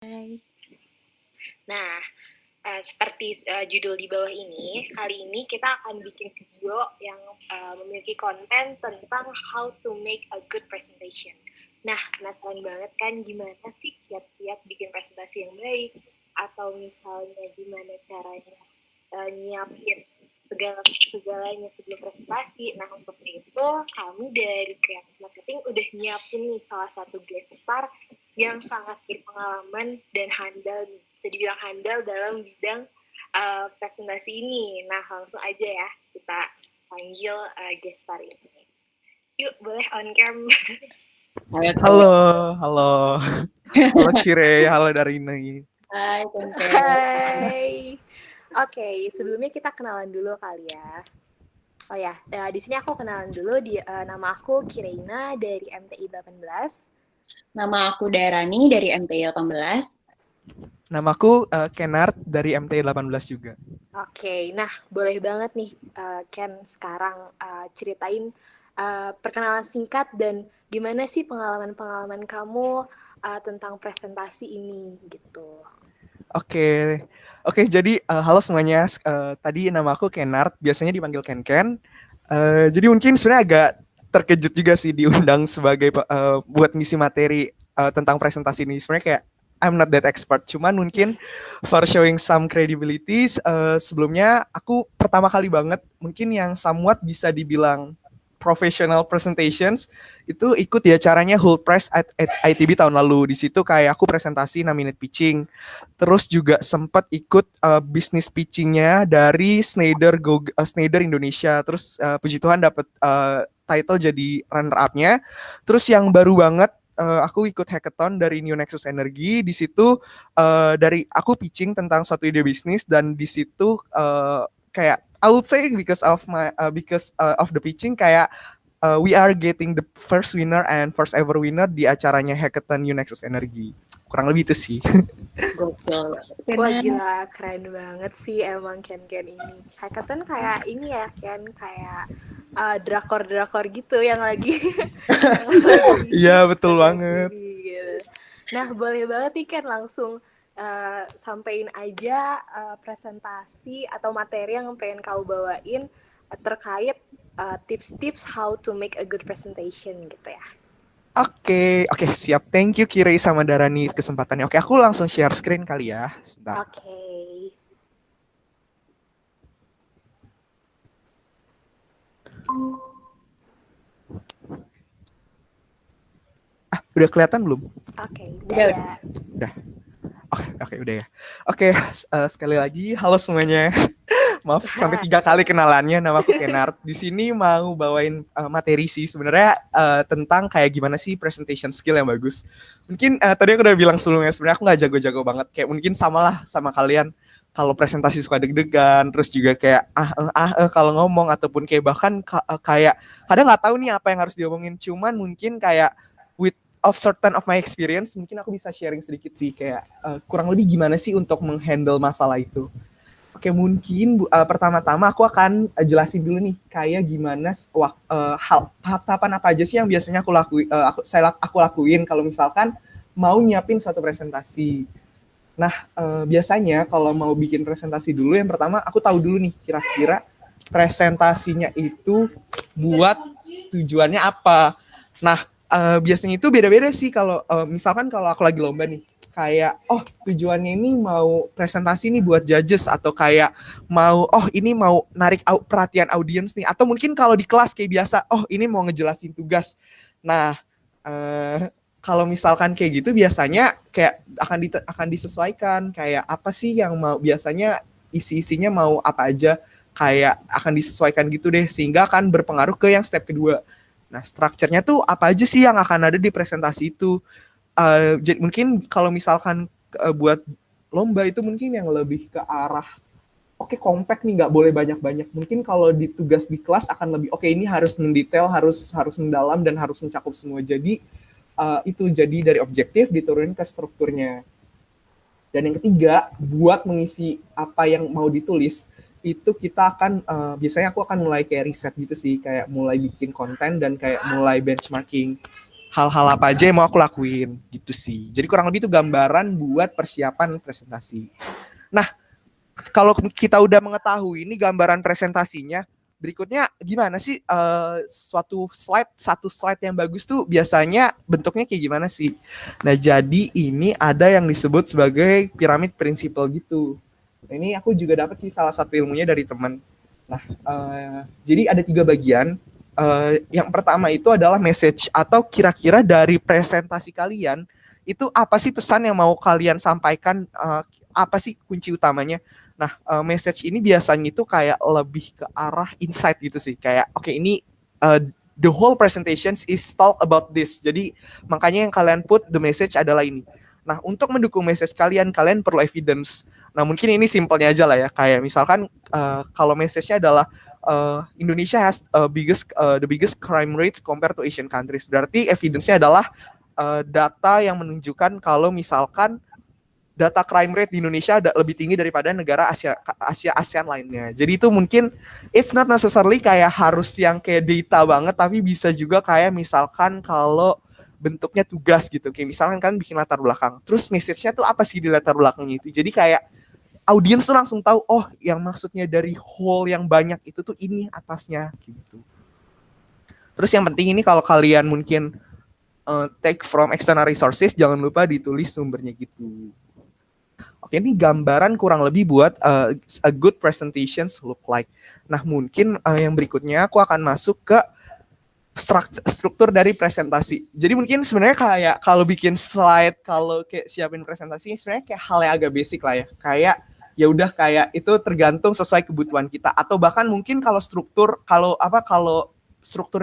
Hai. Nah, seperti judul di bawah ini, kali ini kita akan bikin video yang memiliki konten tentang how to make a good presentation. Nah, penasaran banget kan gimana sih kiat-kiat bikin presentasi yang baik? Atau misalnya gimana caranya nyiapin segalanya sebelum presentasi. Nah, untuk itu kami dari Creative Marketing udah nyiapin nih salah satu guest star yang sangat berpengalaman dan handal, bisa dibilang handal dalam bidang presentasi ini. Nah, langsung aja ya kita panggil guest star ini. Yuk, boleh on cam. Halo, halo. Halo Kire, halo Darini. Hai, Tante. Hai. Oke, sebelumnya kita kenalan dulu kali ya. Oh ya, di sini aku kenalan dulu. Nama aku Kireina dari MTI 18. Nama aku Darani dari MTI 18. Namaku Kenard dari MT 18 juga. Oke, nah boleh banget nih Ken sekarang ceritain perkenalan singkat dan gimana sih pengalaman-pengalaman kamu tentang presentasi ini gitu. Oke, jadi halo semuanya. Tadi nama aku Kenard, biasanya dipanggil Ken. Jadi mungkin sebenarnya agak terkejut juga sih diundang sebagai buat ngisi materi tentang presentasi ini. Sebenarnya kayak I'm not that expert, cuman mungkin for showing some credibility, sebelumnya aku pertama kali banget mungkin yang somewhat bisa dibilang professional presentations itu ikut ya caranya Whole Press at ITB tahun lalu. Di situ kayak aku presentasi 6 minute pitching. Terus juga sempat ikut bisnis pitchingnya dari Schneider Indonesia. Terus puji Tuhan dapat title jadi runner up-nya. Terus yang baru banget aku ikut hackathon dari New Nexus Energy. Di situ dari aku pitching tentang suatu ide bisnis dan di situ kayak I would say because of the pitching kayak we are getting the first winner and first ever winner di acaranya hackathon New Nexus Energy. Kurang lebih itu sih. Gokil. Wah gila, keren banget sih emang Ken ini. Hackathon kayak ini ya Ken, kayak drakor-drakor gitu yang lagi Iya betul banget. Gitu. Nah boleh banget nih Ken langsung sampein aja presentasi atau materi yang pengen kau bawain terkait tips-tips how to make a good presentation gitu ya. Oke, siap. Thank you Kirei sama Darani kesempatannya. Oke, aku langsung share screen kali ya. Sebentar. Oke. Udah kelihatan belum? Oke, udah. Udah. Oke, udah ya. Oke, sekali lagi halo semuanya. Maaf sampai 3 kali kenalannya. Nama aku Kenard. Di sini mau bawain materi sih sebenarnya tentang kayak gimana sih presentation skill yang bagus. Mungkin tadi aku udah bilang sebelumnya sebenarnya aku nggak jago-jago banget. Kayak mungkin samalah sama kalian. Kalau presentasi suka deg-degan, terus juga kayak kalau ngomong ataupun kayak bahkan kayak kadang nggak tahu nih apa yang harus diomongin. Cuman mungkin kayak with of certain of my experience, mungkin aku bisa sharing sedikit sih kayak kurang lebih gimana sih untuk menghandle masalah itu. Oke, mungkin pertama-tama aku akan jelasin dulu nih kayak gimana tahapan apa aja sih yang biasanya aku lakuin kalau misalkan mau nyiapin suatu presentasi. Nah, biasanya kalau mau bikin presentasi dulu, yang pertama aku tahu dulu nih kira-kira presentasinya itu buat tujuannya apa. Nah, biasanya itu beda-beda sih kalau misalkan kalau aku lagi lomba nih, kayak tujuannya ini mau presentasi nih buat judges atau kayak ini mau narik perhatian audiens nih, atau mungkin kalau di kelas kayak biasa ini mau ngejelasin tugas. Nah, kalau misalkan kayak gitu biasanya kayak akan disesuaikan kayak apa sih yang mau, biasanya isi-isinya mau apa aja, kayak akan disesuaikan gitu deh sehingga akan berpengaruh ke yang step kedua. Nah, strukturnya tuh apa aja sih yang akan ada di presentasi itu. Jadi mungkin kalau misalkan buat lomba itu mungkin yang lebih ke arah compact nih, nggak boleh banyak-banyak. Mungkin kalau di tugas di kelas akan lebih ini harus mendetail, harus mendalam dan harus mencakup semua. Jadi itu jadi dari objektif diturunin ke strukturnya. Dan yang ketiga, buat mengisi apa yang mau ditulis, itu kita akan biasanya aku akan mulai kayak riset gitu sih, kayak mulai bikin konten dan kayak mulai benchmarking. hal-hal apa aja yang mau aku lakuin gitu sih. Jadi kurang lebih itu gambaran buat persiapan presentasi. Nah, kalau kita udah mengetahui ini gambaran presentasinya, berikutnya gimana sih satu slide yang bagus tuh biasanya bentuknya kayak gimana sih? Nah, jadi ini ada yang disebut sebagai piramid prinsipal gitu. Nah, ini aku juga dapat sih salah satu ilmunya dari teman. Nah, jadi ada 3 bagian. Yang pertama itu adalah message atau kira-kira dari presentasi kalian itu apa sih pesan yang mau kalian sampaikan, apa sih kunci utamanya. Nah, message ini biasanya itu kayak lebih ke arah insight gitu sih, kayak oke, ini the whole presentation is talk about this, jadi makanya yang kalian put the message adalah ini. Nah, untuk mendukung message kalian perlu evidence. Nah, mungkin ini simpelnya aja lah ya, kayak misalkan kalau message-nya adalah Indonesia has the biggest crime rates compared to Asian countries. Berarti evidence-nya adalah data yang menunjukkan kalau misalkan data crime rate di Indonesia lebih tinggi daripada negara ASEAN lainnya. Jadi itu mungkin it's not necessarily kayak harus yang kayak data banget, tapi bisa juga kayak misalkan kalau bentuknya tugas gitu. Kayak misalkan kan bikin latar belakang. Terus message-nya tuh apa sih di latar belakangnya itu. Jadi kayak audiens tuh langsung tahu, oh yang maksudnya dari whole yang banyak itu tuh ini atasnya gitu. Terus yang penting ini kalau kalian mungkin take from external resources, jangan lupa ditulis sumbernya gitu. Oke, ini gambaran kurang lebih buat a good presentations look like. Nah, mungkin yang berikutnya aku akan masuk ke struktur dari presentasi. Jadi mungkin sebenarnya kayak kalau bikin slide, kalau kayak siapin presentasi, sebenarnya kayak hal yang agak basic lah ya. Kayak ya udah kayak itu tergantung sesuai kebutuhan kita, atau bahkan mungkin kalau struktur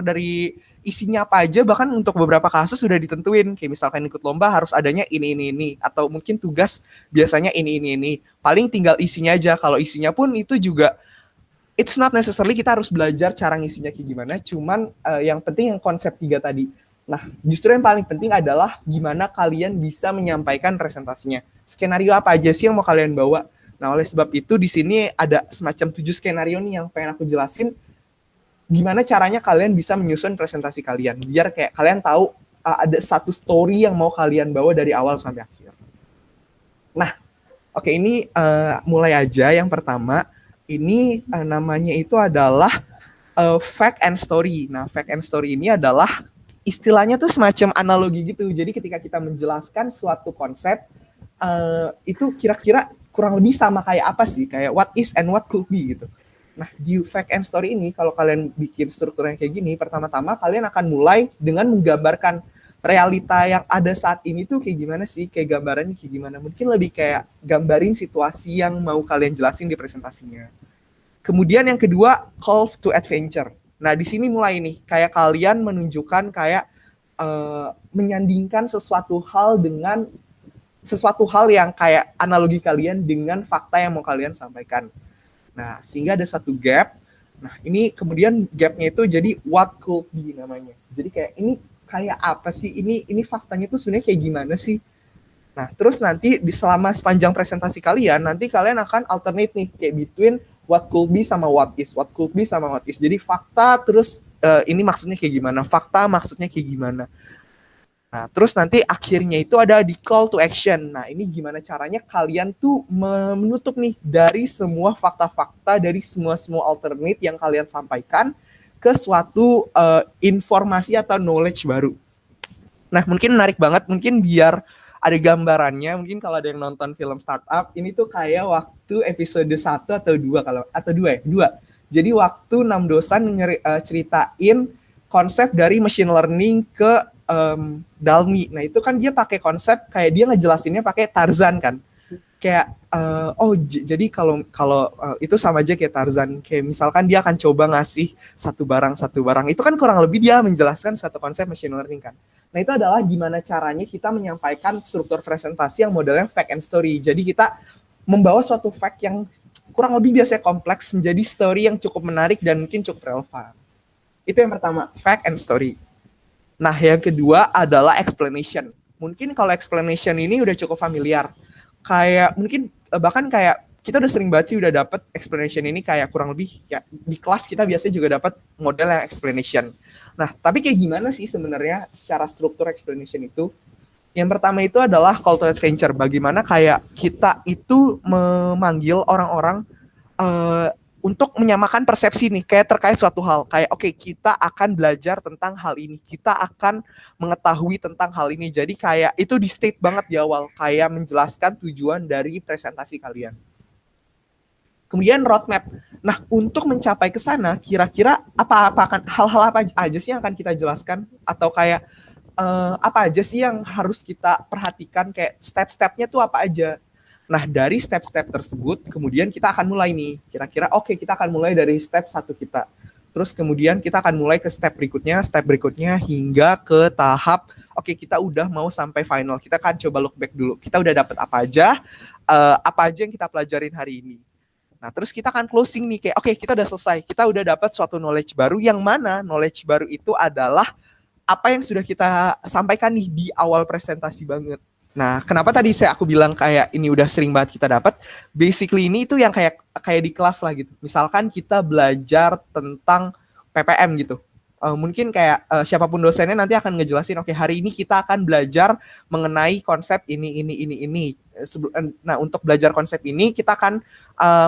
dari isinya apa aja, bahkan untuk beberapa kasus sudah ditentuin, kayak misalkan ikut lomba harus adanya ini, atau mungkin tugas biasanya ini. Paling tinggal isinya aja. Kalau isinya pun itu juga it's not necessarily kita harus belajar cara ngisinya kayak gimana, cuman yang penting yang konsep 3 tadi. Nah, justru yang paling penting adalah gimana kalian bisa menyampaikan presentasinya. Skenario apa aja sih yang mau kalian bawa? Nah, oleh sebab itu di sini ada semacam 7 skenario nih yang pengen aku jelasin. Gimana caranya kalian bisa menyusun presentasi kalian, biar kayak kalian tahu ada satu story yang mau kalian bawa dari awal sampai akhir. Nah, oke, ini mulai aja. Yang pertama, ini namanya itu adalah fact and story. Nah, fact and story ini adalah istilahnya tuh semacam analogi gitu. Jadi ketika kita menjelaskan suatu konsep, itu kira-kira kurang lebih sama kayak apa sih? Kayak what is and what could be gitu. Nah, di fact and story ini, kalau kalian bikin strukturnya kayak gini, pertama-tama kalian akan mulai dengan menggambarkan realita yang ada saat ini tuh kayak gimana sih, kayak gambarannya kayak gimana. Mungkin lebih kayak gambarin situasi yang mau kalian jelasin di presentasinya. Kemudian yang kedua, call to adventure. Nah, di sini mulai nih, kayak kalian menunjukkan kayak menyandingkan sesuatu hal yang kayak analogi kalian dengan fakta yang mau kalian sampaikan. Nah, sehingga ada satu gap. Nah, ini kemudian gapnya itu jadi what could be namanya. Jadi kayak ini kayak apa sih? Ini faktanya itu sebenarnya kayak gimana sih? Nah, terus nanti selama sepanjang presentasi kalian, nanti kalian akan alternate nih kayak between what could be sama what is. What could be sama what is. Jadi fakta terus ini maksudnya kayak gimana? Fakta maksudnya kayak gimana? Nah, terus nanti akhirnya itu ada di call to action. Nah, ini gimana caranya kalian tuh menutup nih dari semua fakta-fakta, dari semua alternate yang kalian sampaikan ke suatu informasi atau knowledge baru. Nah, mungkin menarik banget, mungkin biar ada gambarannya, mungkin kalau ada yang nonton film startup, ini tuh kayak waktu episode 1 atau 2 atau 2 ya? 2. Jadi waktu Nam Dosan ceritain konsep dari machine learning ke Dalmi. Nah, itu kan dia pakai konsep kayak dia ngejelasinnya pakai Tarzan kan. Kayak jadi kalau itu sama aja kayak Tarzan. Kayak misalkan dia akan coba ngasih satu barang. Itu kan kurang lebih dia menjelaskan satu konsep machine learning kan. Nah, itu adalah gimana caranya kita menyampaikan struktur presentasi yang modelnya fact and story. Jadi kita membawa suatu fact yang kurang lebih biasanya kompleks menjadi story yang cukup menarik dan mungkin cukup relevan. Itu yang pertama, fact and story. Nah, yang kedua adalah explanation. Mungkin kalau explanation ini udah cukup familiar. Kayak mungkin bahkan kayak kita udah sering banget sih udah dapet explanation ini kayak kurang lebih ya di kelas kita biasanya juga dapat model yang explanation. Nah, tapi kayak gimana sih sebenarnya secara struktur explanation itu? Yang pertama itu adalah call to adventure. Bagaimana kayak kita itu memanggil orang-orang eh, untuk menyamakan persepsi nih, kayak terkait suatu hal. Kayak oke, kita akan belajar tentang hal ini. Kita akan mengetahui tentang hal ini. Jadi kayak itu di state banget di awal. Kayak menjelaskan tujuan dari presentasi kalian. Kemudian roadmap. Nah, untuk mencapai ke sana, kira-kira hal-hal apa aja sih yang akan kita jelaskan? Atau kayak apa aja sih yang harus kita perhatikan, kayak step-stepnya tuh apa aja. Nah, dari step-step tersebut, kemudian kita akan mulai nih. Kira-kira oke, kita akan mulai dari step 1 kita. Terus kemudian kita akan mulai ke step berikutnya hingga ke tahap, oke, kita udah mau sampai final. Kita akan coba look back dulu. Kita udah dapat apa aja yang kita pelajarin hari ini. Nah, terus kita akan closing nih, kayak oke, kita udah selesai. Kita udah dapat suatu knowledge baru, yang mana knowledge baru itu adalah apa yang sudah kita sampaikan nih di awal presentasi banget. Nah, kenapa tadi aku bilang kayak ini udah sering banget kita dapat? Basically ini itu yang kayak di kelas lah gitu. Misalkan kita belajar tentang PPM gitu. Mungkin kayak siapapun dosennya nanti akan ngejelasin, oke, hari ini kita akan belajar mengenai konsep ini. Nah, untuk belajar konsep ini kita akan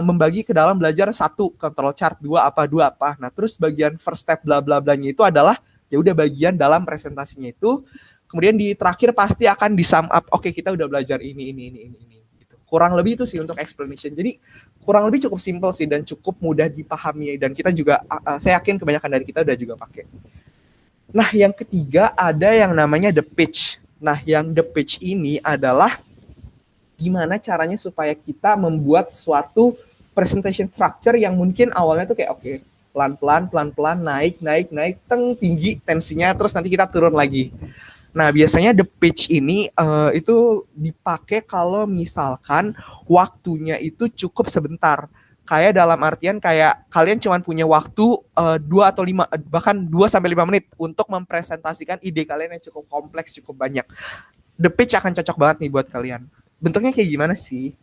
membagi ke dalam belajar 1 control chart, 2 apa. Nah, terus bagian first step bla bla blanya itu adalah ya udah bagian dalam presentasinya itu. Kemudian di terakhir pasti akan di sum up, oke, kita udah belajar ini gitu. Kurang lebih itu sih untuk explanation. Jadi kurang lebih cukup simple sih dan cukup mudah dipahami, dan kita juga saya yakin kebanyakan dari kita udah juga pakai. Nah, yang ketiga ada yang namanya the pitch. Nah, yang the pitch ini adalah gimana caranya supaya kita membuat suatu presentation structure yang mungkin awalnya tuh kayak oke, pelan-pelan, naik, tinggi tensinya, terus nanti kita turun lagi. Nah, biasanya the pitch ini itu dipakai kalau misalkan waktunya itu cukup sebentar. Kayak dalam artian kayak kalian cuma punya waktu 2 atau 5, bahkan 2-5 menit untuk mempresentasikan ide kalian yang cukup kompleks, cukup banyak. The pitch akan cocok banget nih buat kalian. Bentuknya kayak gimana sih?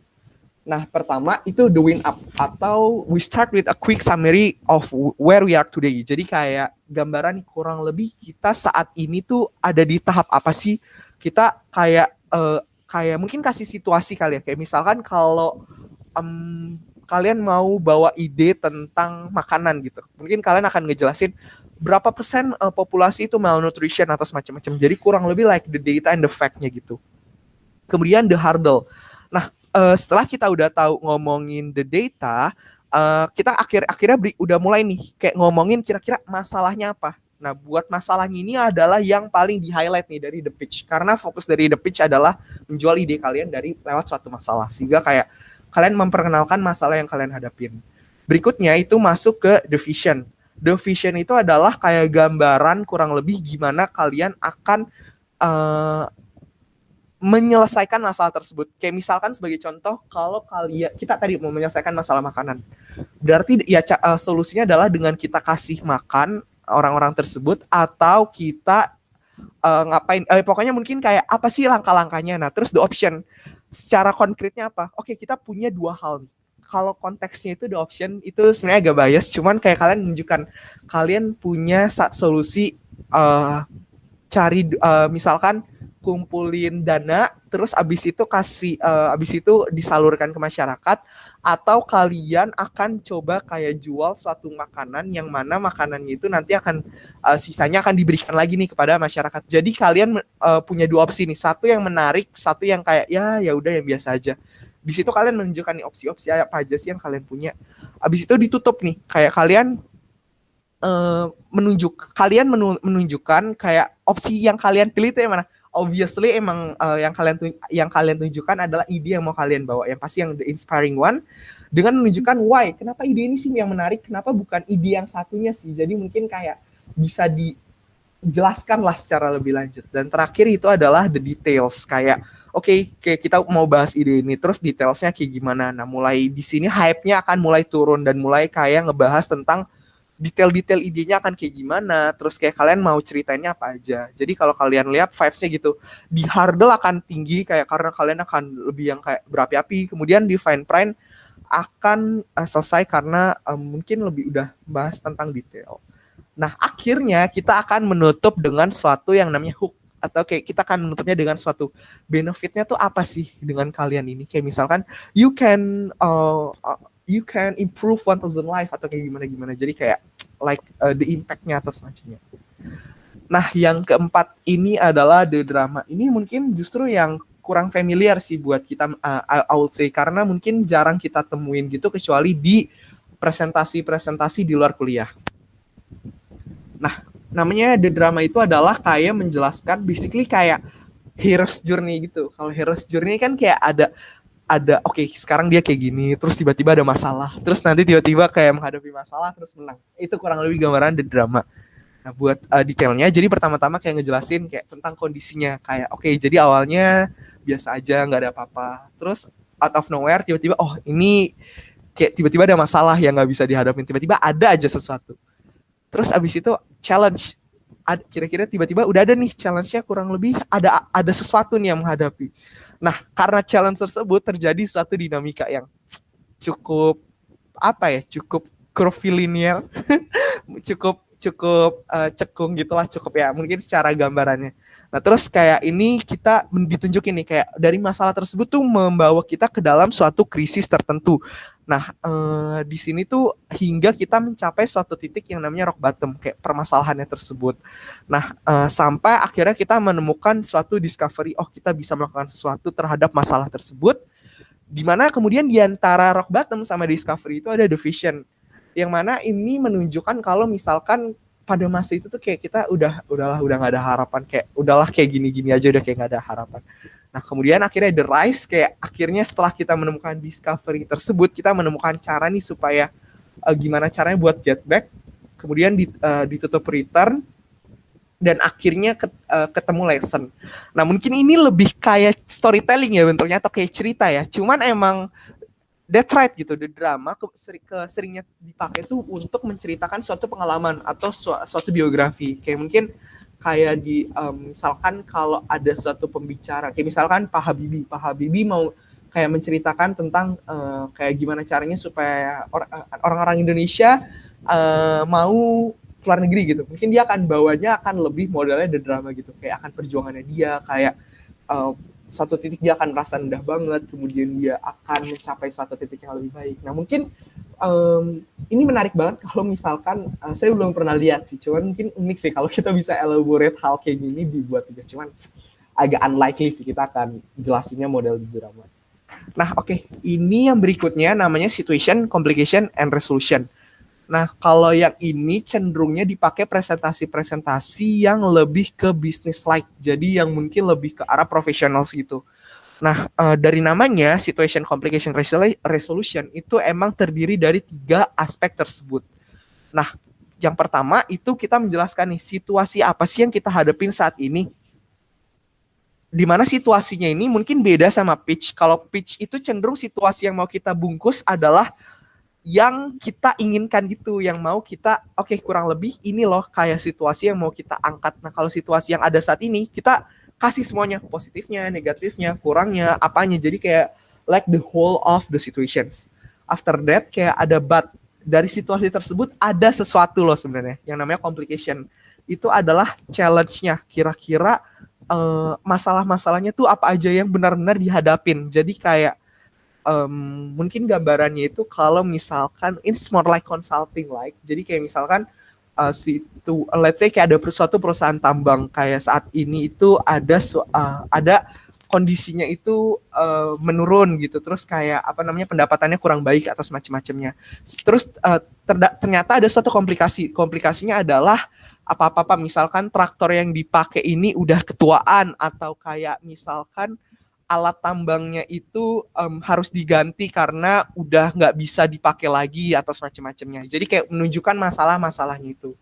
Nah, pertama itu the win up, atau we start with a quick summary of where we are today. Jadi kayak gambaran kurang lebih kita saat ini tuh ada di tahap apa sih? Kita kayak mungkin kasih situasi kali ya. Kayak misalkan kalau kalian mau bawa ide tentang makanan gitu. Mungkin kalian akan ngejelasin berapa persen populasi itu malnutrition atau semacam-macam. Jadi kurang lebih like the data and the fact-nya gitu. Kemudian the hurdle. Nah, setelah kita udah tahu ngomongin the data, kita akhirnya udah mulai nih kayak ngomongin kira-kira masalahnya apa. Nah, buat masalahnya ini adalah yang paling di-highlight nih dari the pitch. Karena fokus dari the pitch adalah menjual ide kalian dari lewat suatu masalah. Sehingga kayak kalian memperkenalkan masalah yang kalian hadapin. Berikutnya itu masuk ke the vision. The vision itu adalah kayak gambaran kurang lebih gimana kalian akan menyelesaikan masalah tersebut. Kayak misalkan sebagai contoh, kalau kita tadi mau menyelesaikan masalah makanan, berarti ya solusinya adalah dengan kita kasih makan orang-orang tersebut, atau kita ngapain, pokoknya mungkin kayak apa sih langkah-langkahnya. Nah, terus the option, secara konkretnya apa? Oke, kita punya 2 hal nih. Kalau konteksnya itu the option, itu sebenarnya agak bias, cuman kayak kalian menunjukkan kalian punya solusi, misalkan kumpulin dana, terus abis itu disalurkan ke masyarakat, atau kalian akan coba kayak jual suatu makanan yang mana makanannya itu nanti akan sisanya akan diberikan lagi nih kepada masyarakat. Jadi kalian punya 2 opsi nih, satu yang menarik, satu yang kayak ya udah yang biasa aja. Di situ kalian menunjukkan nih opsi-opsi apa aja sih yang kalian punya. Abis itu ditutup nih, kayak kalian menunjukkan kayak opsi yang kalian pilih itu yang mana. Obviously emang yang kalian tunjukkan adalah ide yang mau kalian bawa, yang pasti yang the inspiring one, dengan menunjukkan why, kenapa ide ini sih yang menarik, kenapa bukan ide yang satunya sih. Jadi mungkin kayak bisa dijelaskan lah secara lebih lanjut. Dan terakhir itu adalah the details, kayak kayak kita mau bahas ide ini, terus detailsnya kayak gimana. Nah, mulai di sini hype-nya akan mulai turun dan mulai kayak ngebahas tentang detail-detail idenya akan kayak gimana, terus kayak kalian mau ceritainnya apa aja. Jadi kalau kalian lihat vibes-nya gitu, di hurdle akan tinggi kayak karena kalian akan lebih yang kayak berapi-api, kemudian di fine print akan selesai karena mungkin lebih udah bahas tentang detail. Nah, akhirnya kita akan menutup dengan suatu yang namanya hook, atau kayak kita akan menutupnya dengan suatu benefitnya tuh apa sih dengan kalian ini? Kayak misalkan you can improve 1,000 life atau kayak gimana. Jadi kayak like the impact-nya atau semacamnya. Nah, yang keempat ini adalah the drama. Ini mungkin justru yang kurang familiar sih buat kita, I would say, karena mungkin jarang kita temuin gitu kecuali di presentasi-presentasi di luar kuliah. Nah, namanya the drama itu adalah kayak menjelaskan basically kayak hero's journey gitu. Kalau hero's journey kan kayak ada oke, sekarang dia kayak gini, terus tiba-tiba ada masalah, terus nanti tiba-tiba kayak menghadapi masalah terus menang. Itu kurang lebih gambaran the drama. Nah, buat detailnya, jadi pertama-tama kayak ngejelasin kayak tentang kondisinya, kayak oke, jadi awalnya biasa aja, nggak ada apa-apa, terus out of nowhere tiba-tiba ini kayak tiba-tiba ada masalah yang nggak bisa dihadapin, tiba-tiba ada aja sesuatu. Terus abis itu challenge. Kira-kira tiba-tiba udah ada nih challenge-nya, kurang lebih ada sesuatu nih yang menghadapi. Nah, karena challenge tersebut terjadi suatu dinamika yang cukup cukup curvilinear, cukup cekung gitulah, cukup ya mungkin secara gambarannya. Nah, terus kayak ini kita ditunjukin nih kayak dari masalah tersebut tuh membawa kita ke dalam suatu krisis tertentu. Nah, di sini tuh hingga kita mencapai suatu titik yang namanya rock bottom, kayak permasalahannya tersebut. Nah, sampai akhirnya kita menemukan suatu discovery, kita bisa melakukan sesuatu terhadap masalah tersebut, di mana kemudian di antara rock bottom sama discovery itu ada division, yang mana ini menunjukkan kalau misalkan pada masa itu tuh kayak kita udah nggak ada harapan, kayak udahlah kayak gini-gini aja udah kayak nggak ada harapan. Nah, kemudian akhirnya the rise, kayak akhirnya setelah kita menemukan discovery tersebut, kita menemukan cara nih supaya gimana caranya buat get back, kemudian ditutup return, dan akhirnya ketemu lesson. Nah, mungkin ini lebih kayak storytelling ya bentuknya, atau kayak cerita ya. Cuman emang that's right gitu, the drama keseringnya dipakai tuh untuk menceritakan suatu pengalaman atau suatu biografi. Kayak mungkin kayak misalkan kalau ada suatu pembicara, kayak misalkan Pak Habibie mau kayak menceritakan tentang kayak gimana caranya supaya orang-orang Indonesia mau keluar negeri gitu. Mungkin dia akan bawanya akan lebih modelnya the drama gitu, kayak akan perjuangannya dia, kayak satu titik dia akan merasa rendah banget, kemudian dia akan mencapai satu titik yang lebih baik. Nah, mungkin ini menarik banget kalau misalkan saya belum pernah lihat sih, cuman mungkin unik sih kalau kita bisa elaborate hal kayak gini dibuat tugas, cuman agak unlikely sih kita akan jelasinnya model di drama. Nah, oke. Ini yang berikutnya namanya situation, complication, and resolution. Nah, kalau yang ini cenderungnya dipakai presentasi-presentasi yang lebih ke business-like. Jadi yang mungkin lebih ke arah profesional gitu. Nah, dari namanya, situation, complication, resolution, itu emang terdiri dari 3 aspek tersebut. Nah, yang pertama itu kita menjelaskan nih, situasi apa sih yang kita hadapin saat ini. Di mana situasinya ini mungkin beda sama pitch. Kalau pitch itu cenderung situasi yang mau kita bungkus adalah yang kita inginkan gitu, yang mau kita, kurang lebih ini loh kayak situasi yang mau kita angkat. Nah, kalau situasi yang ada saat ini, kita kasih semuanya, positifnya, negatifnya, kurangnya, apanya. Jadi kayak like the whole of the situations. After that, kayak ada but. Dari situasi tersebut ada sesuatu loh sebenarnya, yang namanya complication. Itu adalah challenge-nya. Kira-kira masalah-masalahnya tuh apa aja yang benar-benar dihadapin. Jadi kayak mungkin gambarannya itu kalau misalkan it's more like consulting like. Jadi kayak misalkan let's say kayak ada suatu perusahaan tambang kayak saat ini itu ada kondisinya itu menurun gitu, terus kayak pendapatannya kurang baik atau semacam-macamnya. Terus ternyata ada suatu komplikasinya adalah apa misalkan traktor yang dipakai ini udah ketuaan, atau kayak misalkan alat tambangnya itu harus diganti karena udah nggak bisa dipakai lagi atau semacam-macamnya. Jadi kayak menunjukkan masalah-masalahnya itu.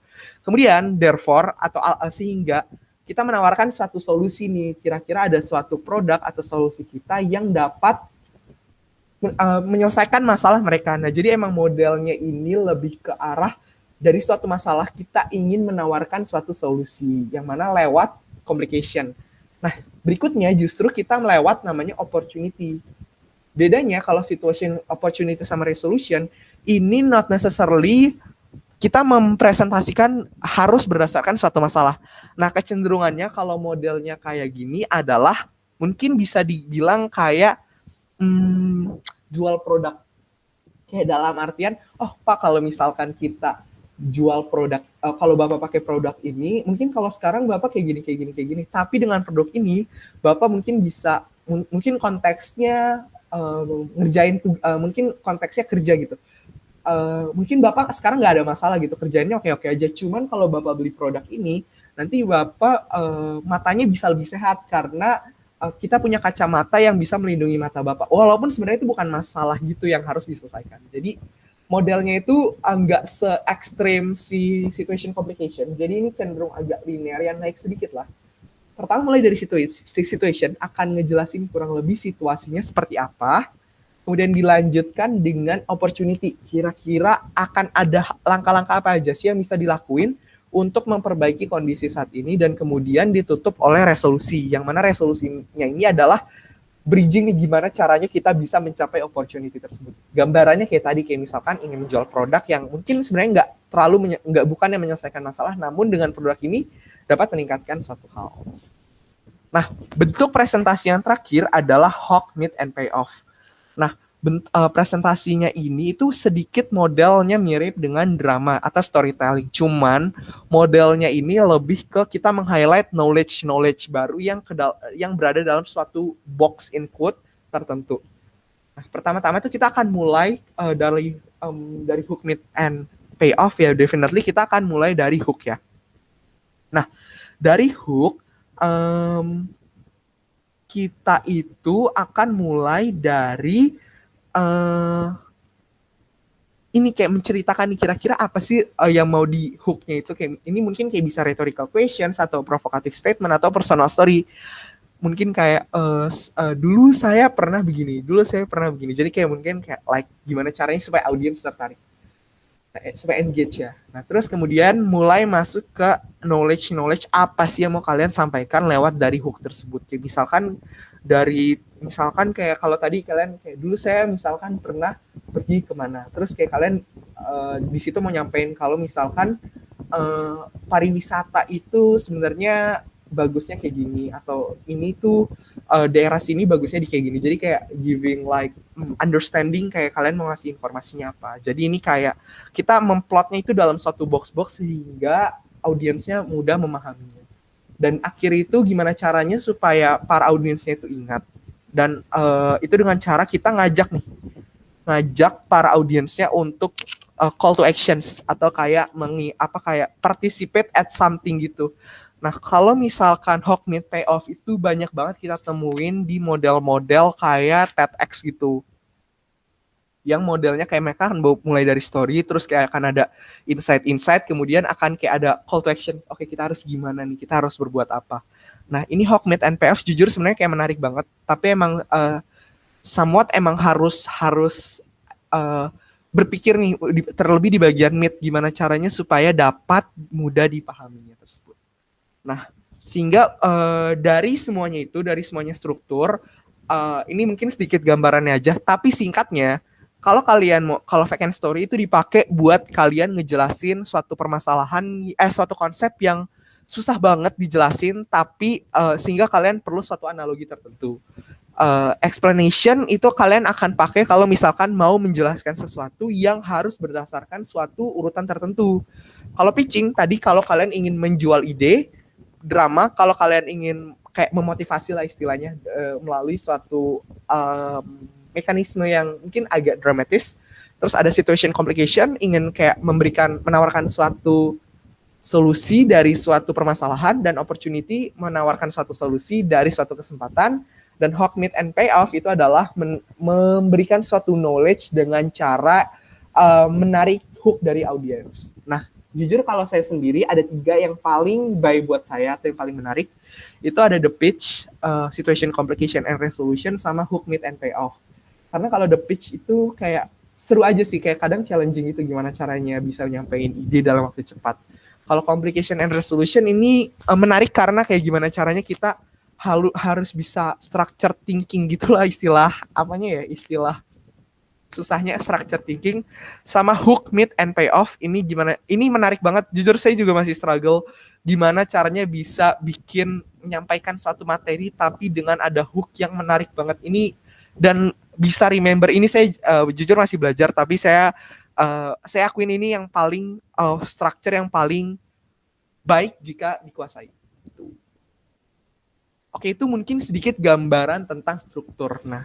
Kemudian therefore atau sehingga kita menawarkan suatu solusi nih, kira-kira ada suatu produk atau solusi kita yang dapat menyelesaikan masalah mereka. Nah, jadi emang modelnya ini lebih ke arah dari suatu masalah kita ingin menawarkan suatu solusi yang mana lewat complication. Nah, berikutnya justru kita melewat namanya opportunity. Bedanya kalau situation, opportunity sama resolution, ini not necessarily kita mempresentasikan harus berdasarkan suatu masalah. Nah, kecenderungannya kalau modelnya kayak gini adalah mungkin bisa dibilang kayak jual produk. Kayak dalam artian, oh Pak, kalau misalkan kita jual produk, kalau Bapak pakai produk ini, mungkin kalau sekarang Bapak kayak gini, kayak gini, kayak gini. Tapi dengan produk ini, Bapak mungkin bisa, mungkin konteksnya ngerjain, mungkin konteksnya kerja gitu. Mungkin Bapak sekarang nggak ada masalah gitu, kerjanya oke-oke aja. Cuman kalau Bapak beli produk ini, nanti Bapak matanya bisa lebih sehat karena kita punya kacamata yang bisa melindungi mata Bapak. Walaupun sebenarnya itu bukan masalah gitu yang harus diselesaikan. Jadi modelnya itu nggak se-ekstrim si situation complication. Jadi ini cenderung agak linear yang naik sedikit lah. Pertama mulai dari situation akan ngejelasin kurang lebih situasinya seperti apa. Kemudian dilanjutkan dengan opportunity. Kira-kira akan ada langkah-langkah apa aja sih yang bisa dilakuin untuk memperbaiki kondisi saat ini, dan kemudian ditutup oleh resolusi. Yang mana resolusinya ini adalah bridging nih, gimana caranya kita bisa mencapai opportunity tersebut. Gambarannya kayak tadi, kayak misalkan ingin menjual produk yang mungkin sebenarnya bukan yang menyelesaikan masalah, namun dengan produk ini dapat meningkatkan suatu hal. Nah, bentuk presentasi yang terakhir adalah Hook, Meet, and Pay Off. Nah, presentasinya ini itu sedikit modelnya mirip dengan drama atau storytelling. Cuman modelnya ini lebih ke kita meng-highlight knowledge baru yang berada dalam suatu box input tertentu. Nah, pertama-tama itu kita akan mulai dari Hook, Meet, and Pay Off ya. Definitely kita akan mulai dari hook ya. Nah, dari hook kita itu akan mulai dari ini kayak menceritakan nih kira-kira apa sih yang mau di hooknya itu. Kayak ini mungkin kayak bisa rhetorical questions atau provocative statement atau personal story. Mungkin kayak dulu saya pernah begini. Jadi kayak mungkin kayak like gimana caranya supaya audiens tertarik, supaya engage ya. Nah, terus kemudian mulai masuk ke knowledge apa sih yang mau kalian sampaikan lewat dari hook tersebut. Kayak misalkan kayak kalau tadi kalian kayak dulu saya misalkan pernah pergi kemana, terus kayak kalian di situ mau nyampein kalau misalkan pariwisata itu sebenarnya bagusnya kayak gini, atau ini tuh daerah sini bagusnya di kayak gini. Jadi kayak giving like understanding, kayak kalian mau ngasih informasinya apa. Jadi ini kayak kita memplotnya itu dalam suatu box sehingga audiensnya mudah memahaminya. Dan akhir itu gimana caranya supaya para audiensnya itu ingat. Dan itu dengan cara kita ngajak para audiensnya untuk call to actions atau kayak participate at something gitu. Nah, kalau misalkan Hook, Meet, Pay Off itu banyak banget kita temuin di model-model kayak TEDx gitu. Yang modelnya kayak mereka akan mulai dari story, terus kayak akan ada insight, kemudian akan kayak ada call to action. Oke, kita harus gimana nih? Kita harus berbuat apa? Nah, ini Hook, Meet, and Pay Off jujur sebenarnya kayak menarik banget, tapi emang somewhat emang harus berpikir nih, terlebih di bagian meet, gimana caranya supaya dapat mudah dipahaminya tersebut. Nah, sehingga dari semuanya struktur, ini mungkin sedikit gambarannya aja, tapi singkatnya, kalau Fact and Story itu dipakai buat kalian ngejelasin suatu permasalahan, suatu konsep yang susah banget dijelasin, tapi sehingga kalian perlu suatu analogi tertentu. Explanation itu kalian akan pakai kalau misalkan mau menjelaskan sesuatu yang harus berdasarkan suatu urutan tertentu. Kalau pitching tadi, kalau kalian ingin menjual ide. Drama kalau kalian ingin kayak memotivasi lah istilahnya melalui suatu mekanisme yang mungkin agak dramatis. Terus ada situation complication, ingin kayak menawarkan suatu solusi dari suatu permasalahan, dan opportunity menawarkan suatu solusi dari suatu kesempatan. Dan Hook, Meet, and Pay Off itu adalah memberikan suatu knowledge dengan cara menarik hook dari audiens. Nah, jujur kalau saya sendiri ada 3 yang paling buat saya atau yang paling menarik. Itu ada the pitch, situation complication and resolution, sama Hook, Meet, and Pay Off. Karena kalau the pitch itu kayak seru aja sih, kayak kadang challenging itu gimana caranya bisa nyampein ide dalam waktu cepat. Kalau complication and resolution ini menarik karena kayak gimana caranya kita harus bisa structure thinking gitulah, istilah susahnya structure thinking sama hook, meet, and payoff. Ini gimana? Ini menarik banget. Jujur saya juga masih struggle gimana caranya bisa bikin menyampaikan suatu materi tapi dengan ada hook yang menarik banget. Ini dan bisa remember ini saya jujur masih belajar tapi saya akuin ini yang paling structure yang paling baik jika dikuasai. Oke, itu mungkin sedikit gambaran tentang struktur. Nah,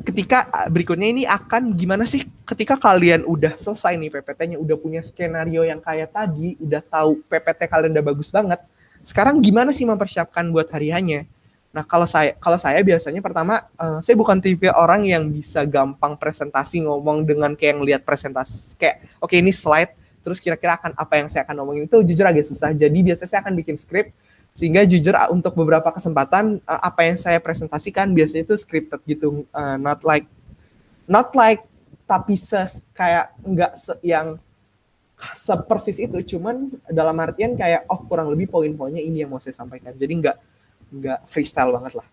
ketika berikutnya ini akan gimana sih ketika kalian udah selesai nih PPT-nya, udah punya skenario yang kayak tadi, udah tahu PPT kalian udah bagus banget. Sekarang gimana sih mempersiapkan buat hari hanya? Nah, kalau saya biasanya pertama saya bukan tipe orang yang bisa gampang presentasi ngomong dengan kayak ngelihat presentasi kayak oke, ini slide terus kira-kira akan apa yang saya akan ngomongin itu jujur agak susah. Jadi biasanya saya akan bikin skrip sehingga jujur untuk beberapa kesempatan apa yang saya presentasikan biasanya itu scripted gitu, not like tapi kayak nggak yang sepersis itu, cuman dalam artian kayak kurang lebih poin-poinnya ini yang mau saya sampaikan, jadi nggak freestyle banget lah.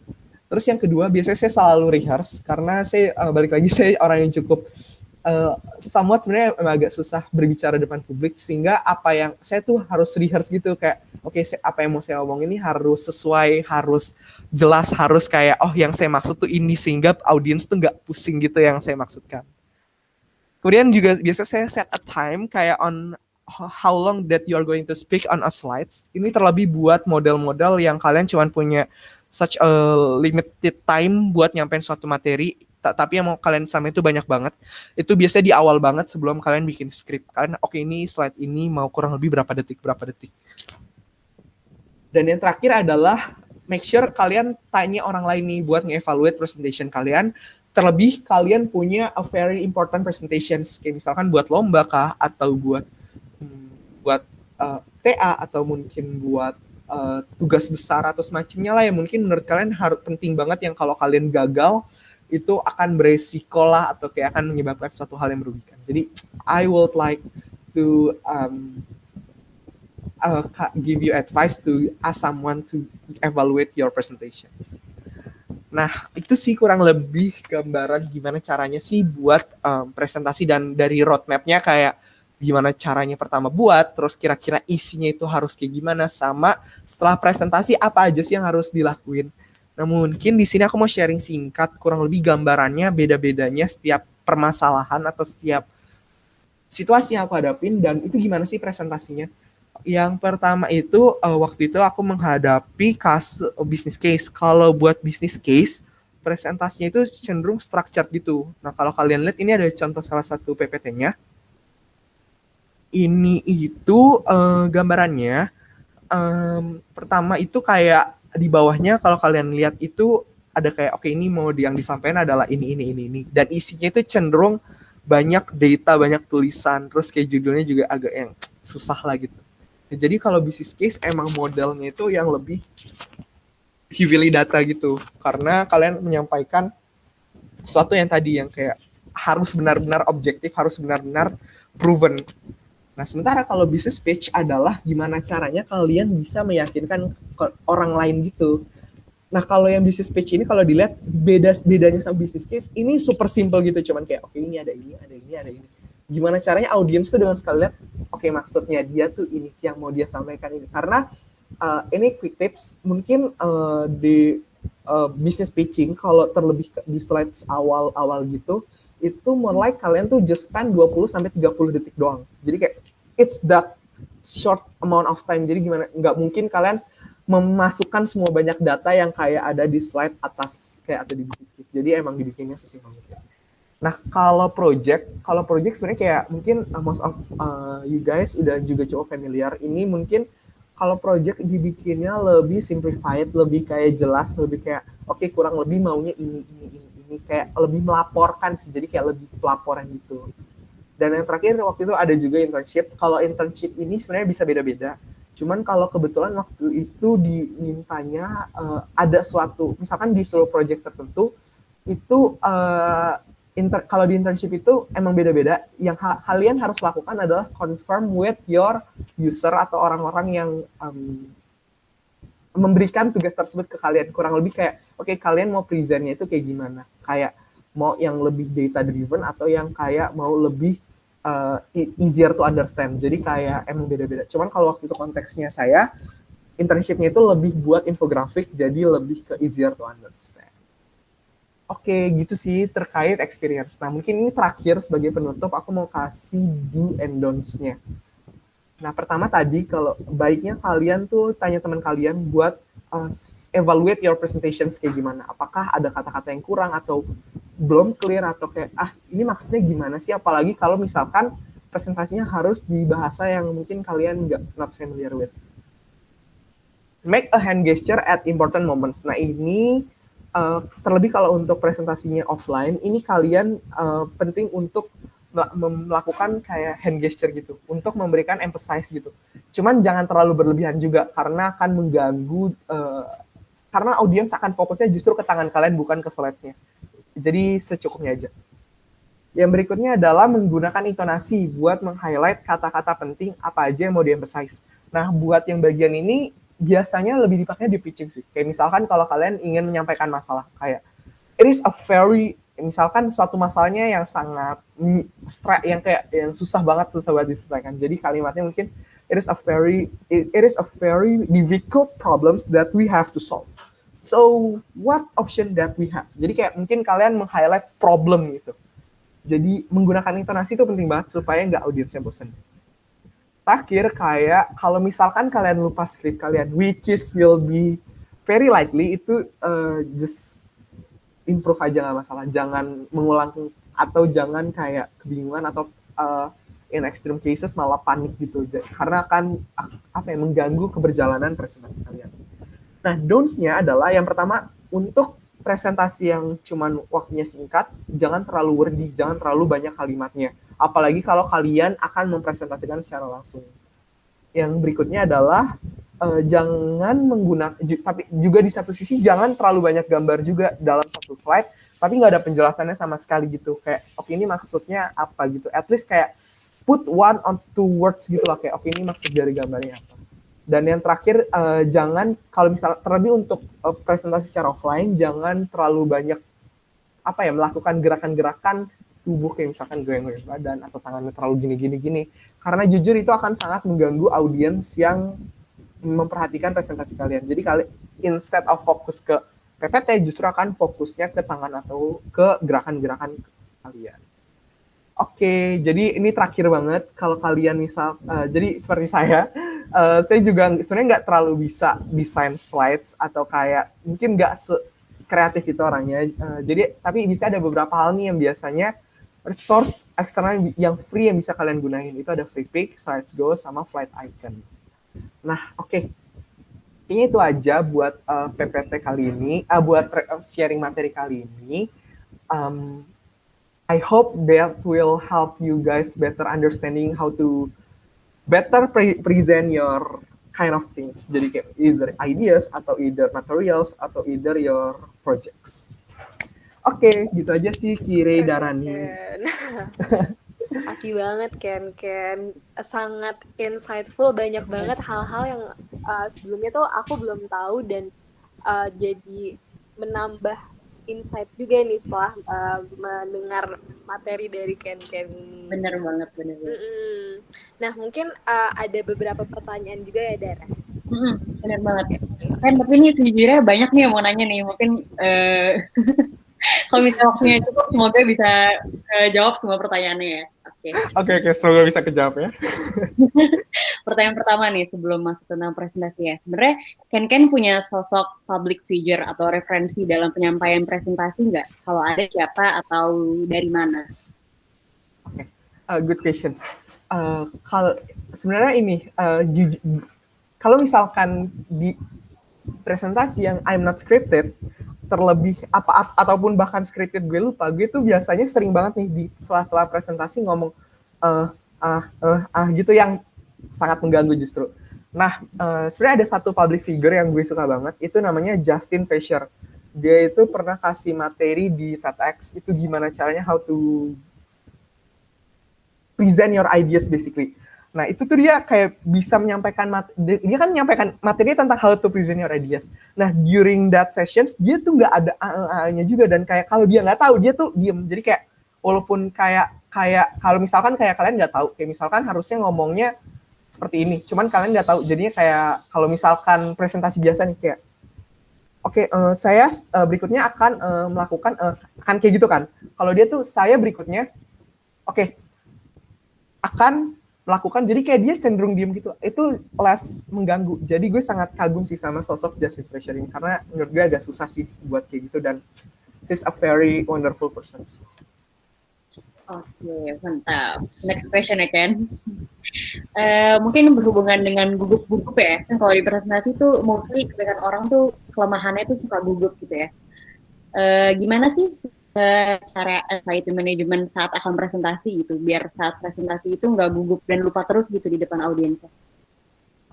Terus yang kedua biasanya saya selalu rehearse karena saya balik lagi saya orang yang cukup somewhat sebenarnya agak susah berbicara depan publik, sehingga apa yang saya tuh harus rehearse gitu kayak oke, apa yang mau saya omong ini harus sesuai, harus jelas, harus kayak yang saya maksud tuh ini sehingga audiens tuh nggak pusing gitu yang saya maksudkan. Kemudian juga biasa saya set a time kayak on how long that you are going to speak on a slides. Ini terlebih buat model-model yang kalian cuma punya such a limited time buat nyampein suatu materi, tapi yang mau kalian sampaikan itu banyak banget. Itu biasanya di awal banget sebelum kalian bikin skrip. Kalian ini slide ini mau kurang lebih berapa detik. Dan yang terakhir adalah make sure kalian tanya orang lain nih buat nge-evaluate presentation kalian. Terlebih kalian punya a very important presentations, kayak misalkan buat lomba kah, atau buat TA, atau mungkin buat tugas besar atau semacamnya lah, yang mungkin menurut kalian harus penting banget, yang kalau kalian gagal itu akan beresiko lah atau kayak akan menyebabkan suatu hal yang merugikan. Jadi I would like to give you advice to ask someone to evaluate your presentations. Nah, itu sih kurang lebih gambaran gimana caranya sih buat presentasi, dan dari roadmap-nya kayak gimana caranya pertama buat, terus kira-kira isinya itu harus kayak gimana, sama setelah presentasi apa aja sih yang harus dilakuin. Nah, mungkin di sini aku mau sharing singkat kurang lebih gambarannya beda-bedanya setiap permasalahan atau setiap situasi yang aku hadapin, dan itu gimana sih presentasinya. Yang pertama itu waktu itu aku menghadapi business case. Kalau buat business case, presentasinya itu cenderung structured gitu. Nah, kalau kalian lihat ini ada contoh salah satu PPT-nya. Ini itu gambarannya. Pertama itu kayak di bawahnya kalau kalian lihat itu ada kayak oke, ini mau yang disampaikan adalah ini. Dan isinya itu cenderung banyak data, banyak tulisan, terus kayak judulnya juga agak yang susah lah gitu. Nah, jadi kalau business case emang modelnya itu yang lebih heavily data gitu, karena kalian menyampaikan sesuatu yang tadi yang kayak harus benar-benar objektif, harus benar-benar proven. Nah, sementara kalau business pitch adalah gimana caranya kalian bisa meyakinkan orang lain gitu. Nah, kalau yang business pitch ini kalau dilihat bedanya sama business case, ini super simple gitu, cuman kayak oke, ini ada ini. Gimana caranya audiens tuh dengan sekali lihat, oke, maksudnya dia tuh ini yang mau dia sampaikan ini. Karena ini quick tips, mungkin di business pitching kalau terlebih di slides awal-awal gitu, itu more like kalian tuh just spend 20-30 detik doang. Jadi kayak it's that short amount of time. Jadi gimana, nggak mungkin kalian memasukkan semua banyak data yang kayak ada di slide atas kayak ada di business case. Jadi emang dibikinnya sesimpel mungkin. Nah, kalau project sebenarnya kayak mungkin most of you guys udah juga cukup familiar. Ini mungkin kalau project dibikinnya lebih simplified, lebih kayak jelas, lebih kayak oke, kurang lebih maunya ini kayak lebih melaporkan sih, jadi kayak lebih pelaporan gitu. Dan yang terakhir waktu itu ada juga internship. Kalau internship ini sebenarnya bisa beda-beda. Cuman kalau kebetulan waktu itu dimintanya ada suatu, misalkan di seluruh project tertentu itu kalau di internship itu emang beda-beda. Yang kalian harus lakukan adalah confirm with your user atau orang-orang yang memberikan tugas tersebut ke kalian. Kurang lebih kayak, oke, kalian mau presentnya itu kayak gimana? Kayak mau yang lebih data driven atau yang kayak mau lebih easier to understand. Jadi kayak emang beda-beda. Cuman kalau waktu itu konteksnya saya, internship-nya itu lebih buat infografik, jadi lebih ke easier to understand. Oke, gitu sih terkait experience. Nah, mungkin ini terakhir sebagai penutup, aku mau kasih do and don'ts-nya. Nah, pertama tadi, kalau baiknya kalian tuh tanya teman kalian buat evaluate your presentations kayak gimana. Apakah ada kata-kata yang kurang atau belum clear atau kayak, ini maksudnya gimana sih? Apalagi kalau misalkan presentasinya harus di bahasa yang mungkin kalian not familiar with. Make a hand gesture at important moments. Nah, ini terlebih kalau untuk presentasinya offline, ini kalian penting untuk melakukan kayak hand gesture gitu, untuk memberikan emphasize gitu. Cuman jangan terlalu berlebihan juga, karena akan mengganggu, karena audiens akan fokusnya justru ke tangan kalian, bukan ke slides-nya. Jadi secukupnya aja. Yang berikutnya adalah menggunakan intonasi buat meng-highlight kata-kata penting apa aja yang mau di-emphasize. Nah, buat yang bagian ini, biasanya lebih dipakai di pitching sih. Kayak misalkan kalau kalian ingin menyampaikan masalah, kayak it is a very, misalkan suatu masalahnya yang sangat yang susah banget diselesaikan. Jadi kalimatnya mungkin it is a very difficult problems that we have to solve. So what option that we have? Jadi kayak mungkin kalian meng-highlight problem gitu. Jadi menggunakan intonasi itu penting banget supaya nggak audiensnya bosan. Terakhir, kayak kalau misalkan kalian lupa skrip kalian, which is will be very likely, itu just improve aja, nggak masalah. Jangan mengulang atau jangan kayak kebingungan atau in extreme cases malah panik gitu, karena akan mengganggu keberjalanan presentasi kalian. Nah, don'ts-nya adalah yang pertama, untuk presentasi yang cuman waktunya singkat, jangan terlalu wordy, jangan terlalu banyak kalimatnya. Apalagi kalau kalian akan mempresentasikan secara langsung. Yang berikutnya adalah jangan menggunakan, tapi juga di satu sisi jangan terlalu banyak gambar juga dalam satu slide, tapi nggak ada penjelasannya sama sekali gitu. Kayak, oke, ini maksudnya apa gitu. At least kayak put one or two words gitu lah, kayak oke, ini maksud dari gambarnya apa. Dan yang terakhir, jangan, kalau misalnya terlebih untuk presentasi secara offline, jangan terlalu banyak melakukan gerakan-gerakan tubuh, kayak misalkan goyang-goyang badan atau tangannya terlalu gini. Karena jujur itu akan sangat mengganggu audiens yang memperhatikan presentasi kalian. Jadi instead of fokus ke PPT, justru akan fokusnya ke tangan atau ke gerakan-gerakan kalian. Oke, jadi ini terakhir banget. Kalau kalian jadi seperti saya juga sebenarnya nggak terlalu bisa desain slides atau kayak mungkin nggak kreatif itu orangnya. Jadi tapi bisa ada beberapa hal nih yang biasanya resource eksternal yang free yang bisa kalian gunain. Itu ada Freepik, SlidesGo, sama Flight Icon. Nah, oke. Kayaknya itu aja buat PPT kali ini, buat sharing materi kali ini. I hope that will help you guys better understanding how to better present your kind of things. Jadi kayak either ideas, atau either materials, atau either your projects. Oke, gitu aja sih Kire Darani. Makasih banget Ken, sangat insightful, banyak banget hal-hal yang sebelumnya tuh aku belum tahu dan jadi menambah insight juga nih setelah mendengar materi dari Ken. Bener banget. Nah, mungkin ada beberapa pertanyaan juga ya, Dara. Bener banget. Kan tapi ini sejujurnya banyak nih yang mau nanya nih, mungkin kalau misalnya waktunya cukup, semoga bisa jawab semua pertanyaannya ya. Oke, semoga bisa kejawab ya. Pertanyaan pertama nih sebelum masuk tentang presentasi ya. Sebenarnya Ken punya sosok public figure atau referensi dalam penyampaian presentasi nggak? Kalau ada, siapa atau dari mana? Oke, good questions. Kalau sebenarnya ini kalau misalkan di presentasi yang I'm not scripted, terlebih ataupun bahkan scripted gue lupa, gue tuh biasanya sering banget nih di sela-sela presentasi ngomong gitu yang sangat mengganggu justru. Nah, sebenarnya ada satu public figure yang gue suka banget, itu namanya Justin Frazier. Dia itu pernah kasih materi di TEDx, itu gimana caranya how to present your ideas basically. Nah itu tuh dia kayak bisa menyampaikan dia kan menyampaikan materi tentang how to present your ideas. Nah during that sessions dia tuh nggak ada nya juga, dan kayak kalau dia nggak tahu dia tuh diem. Jadi kayak walaupun kayak kalau misalkan kayak kalian nggak tahu, kayak misalkan harusnya ngomongnya seperti ini, cuman kalian nggak tahu, jadinya kayak kalau misalkan presentasi biasa nih kayak oke, saya berikutnya akan melakukan akan kayak gitu kan. Kalau dia tuh saya berikutnya oke, akan melakukan, jadi kayak dia cenderung diem gitu, itu less mengganggu. Jadi gue sangat kagum sih sama sosok Justin Fletcher ini, karena menurut gue agak susah sih buat kayak gitu, dan she's a very wonderful person. Oke, mantap. Next question ya, Ken. Mungkin berhubungan dengan gugup-gugup ya. Kan kalau di presentasi tuh mostly kebanyakan orang tuh kelemahannya tuh suka gugup gitu ya. Gimana sih cara anxiety management saat akan presentasi gitu, biar saat presentasi itu nggak gugup dan lupa terus gitu di depan audiensnya?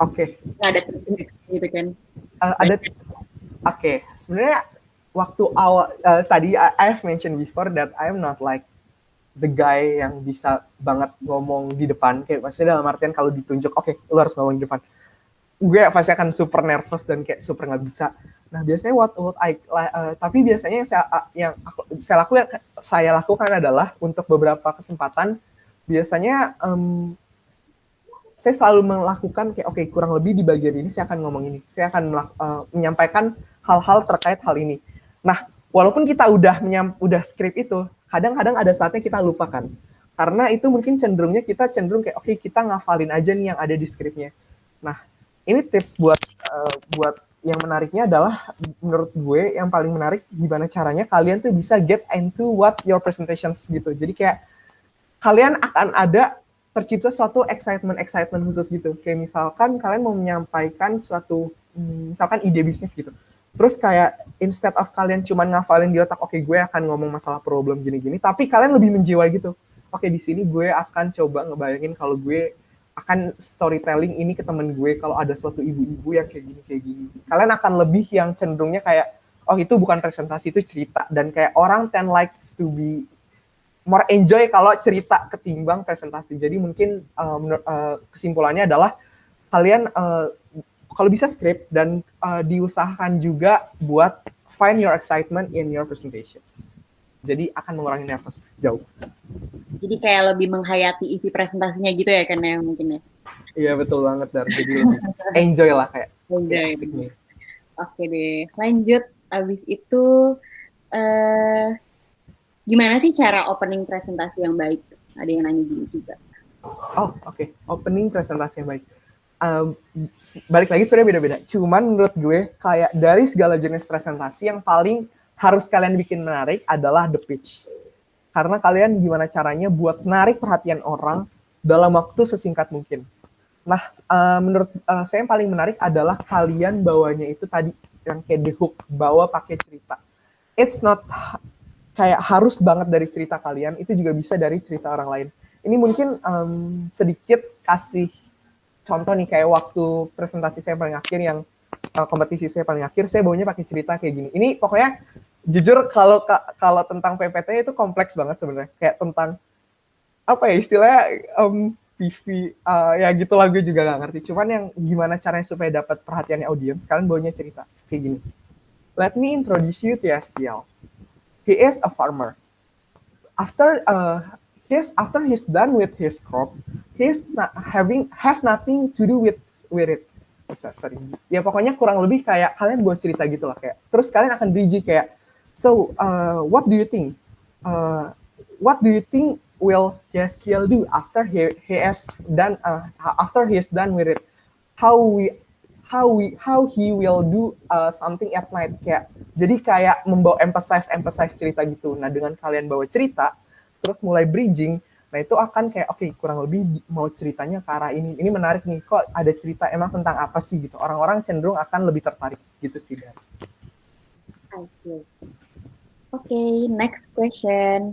Oke. Nggak ada tips gitu kan? Ada. Oke. Sebenarnya waktu awal tadi I've mentioned before that I'm not like the guy yang bisa banget ngomong di depan, kayak maksudnya dalam artian kalau ditunjuk oke, lu harus ngomong di depan, gue pasti akan super nervous dan kayak super nggak bisa. Nah biasanya tapi biasanya yang saya lakukan adalah untuk beberapa kesempatan biasanya saya selalu melakukan kayak oke, kurang lebih di bagian ini saya akan ngomong ini, saya akan menyampaikan hal-hal terkait hal ini. Nah walaupun kita udah skrip itu, kadang-kadang ada saatnya kita lupakan, karena itu mungkin kita cenderung kayak oke, kita ngafalin aja nih yang ada di skripnya. Nah ini tips buat yang menariknya adalah menurut gue yang paling menarik gimana caranya kalian tuh bisa get into what your presentations gitu. Jadi kayak kalian akan ada tercipta suatu excitement khusus gitu. Kayak misalkan kalian mau menyampaikan suatu misalkan ide bisnis gitu. Terus kayak instead of kalian cuma ngafalin di otak, oke gue akan ngomong masalah problem gini-gini, tapi kalian lebih menjiwai gitu. Oke, di sini gue akan coba ngebayangin kalau gue akan storytelling ini ke temen gue kalau ada suatu ibu-ibu yang kayak gini. Kalian akan lebih yang cenderungnya kayak, oh itu bukan presentasi, itu cerita. Dan kayak orang likes to be more enjoy kalau cerita ketimbang presentasi. Jadi mungkin kesimpulannya adalah kalian kalau bisa script dan diusahakan juga buat find your excitement in your presentations. Jadi akan mengurangi nervous jauh. Jadi kayak lebih menghayati isi presentasinya gitu ya kan ya mungkin ya. Iya betul banget, Dar. Jadi lebih enjoy lah kayak. Enjoy. Oke deh, lanjut. Abis itu gimana sih cara opening presentasi yang baik? Ada yang nanya dulu juga. Oh oke. Opening presentasi yang baik. Balik lagi sebenarnya beda-beda. Cuman menurut gue kayak dari segala jenis presentasi yang paling harus kalian bikin menarik adalah the pitch. Karena kalian gimana caranya buat narik perhatian orang dalam waktu sesingkat mungkin. Nah, menurut saya yang paling menarik adalah kalian bawanya itu tadi yang kayak the hook, bawa pakai cerita. It's not kayak harus banget dari cerita kalian, itu juga bisa dari cerita orang lain. Ini mungkin sedikit kasih contoh nih, kayak waktu presentasi saya paling akhir yang kompetisi saya paling akhir, saya bawanya pakai cerita kayak gini. Ini pokoknya jujur kalau tentang PPT itu kompleks banget sebenarnya. Kayak tentang apa ya istilahnya PV ya gitulah, gue juga nggak ngerti. Cuman yang gimana caranya supaya dapat perhatiannya audiens, kalian bawanya cerita kayak gini. Let me introduce you to STL. He is a farmer. After he's done with his crop, he's have nothing to do with it. Sorry. Ya pokoknya kurang lebih kayak kalian buat cerita gitu lah kayak. Terus kalian akan bridging kayak, so what do you think? What do you think will Jaskiel do after he has done with it? How he will do something at night, kayak jadi kayak membawa emphasize cerita gitu. Nah dengan kalian bawa cerita terus mulai bridging, nah itu akan kayak oke, kurang lebih mau ceritanya ke arah ini menarik nih, kok ada cerita emang tentang apa sih gitu, orang-orang cenderung akan lebih tertarik gitu sih. I see. Oke, next question.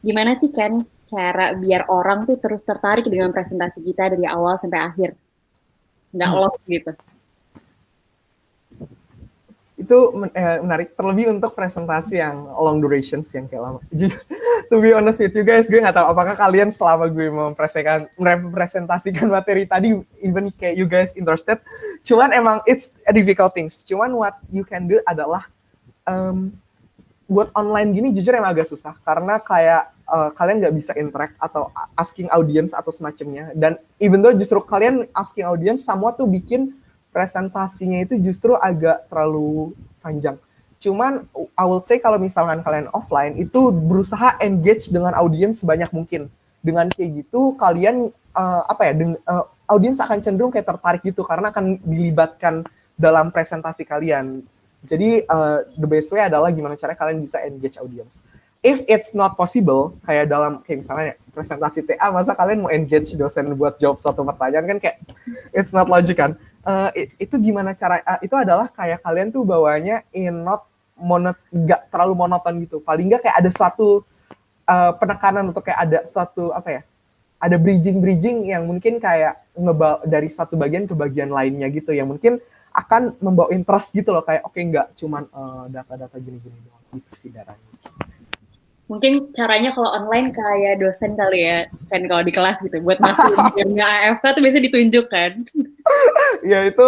Gimana sih Ken cara biar orang tuh terus tertarik dengan presentasi kita dari awal sampai akhir? Nggak lost gitu. Itu menarik, terlebih untuk presentasi yang long durations yang kayak lama. to be honest with you guys, gue nggak tahu apakah kalian selama gue merepresentasikan materi tadi, even kayak you guys interested. Cuman emang it's a difficult things. Cuman what you can do adalah buat online gini jujur emang agak susah karena kayak kalian nggak bisa interact atau asking audience atau semacamnya, dan even though justru kalian asking audience semua tuh bikin presentasinya itu justru agak terlalu panjang. Cuman I will say kalau misalkan kalian offline itu berusaha engage dengan audience sebanyak mungkin. Dengan kayak gitu kalian audience akan cenderung kayak tertarik gitu karena akan dilibatkan dalam presentasi kalian. Jadi the best way adalah gimana cara kalian bisa engage audience. If it's not possible, kayak misalnya presentasi TA, masa kalian mau engage dosen buat jawab suatu pertanyaan kan kayak it's not logic kan. Itu gimana cara? Itu adalah kayak kalian tuh bawanya nggak terlalu monoton gitu. Paling nggak kayak ada suatu penekanan untuk kayak ada suatu ada bridging yang mungkin kayak dari satu bagian ke bagian lainnya gitu, yang mungkin akan membawa interest gitu loh, kayak oke, nggak cuman data-data gini-gini doang gitu sih darahnya. Mungkin caranya kalau online kayak dosen kali ya, kan kalau di kelas gitu, buat masuk nggak AFK tuh biasanya ditunjuk kan. Ya itu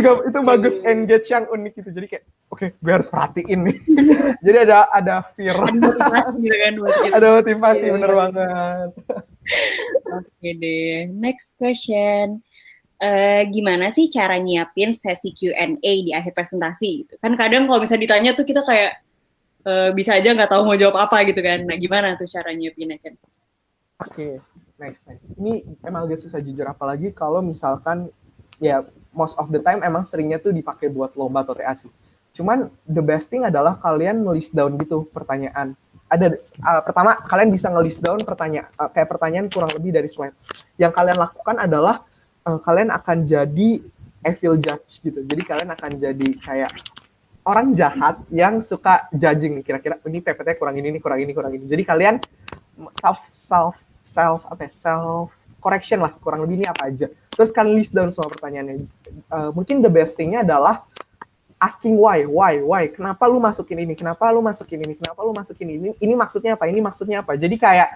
juga bagus, engage yang unik gitu. Jadi kayak oke, gue harus perhatiin nih. Jadi ada fear. Ada motivasi gitu kan. Ada motivasi, bener banget. Oke deh, next question. Gimana sih cara nyiapin sesi Q&A di akhir presentasi gitu? Kan kadang kalau misalnya ditanya tuh kita kayak bisa aja nggak tahu mau jawab apa gitu kan. Nah gimana tuh cara nyiapinnya kan? Oke, nice. Ini emang agak susah jujur, apalagi kalau misalkan ya most of the time emang seringnya tuh dipakai buat lomba atau TA sih. Cuman the best thing adalah kalian nge-list down gitu pertanyaan. Pertama kalian bisa nge-list down pertanyaan kurang lebih dari slide. Yang kalian lakukan adalah kalian akan jadi evil judge gitu. Jadi kalian akan jadi kayak orang jahat yang suka judging nih, kira-kira ini PPT kurang ini. Jadi kalian self correction lah, kurang lebih ini apa aja. Terus kalian list down semua pertanyaannya. Mungkin the best thing-nya adalah asking why. Kenapa lu masukin ini? Ini maksudnya apa? Jadi kayak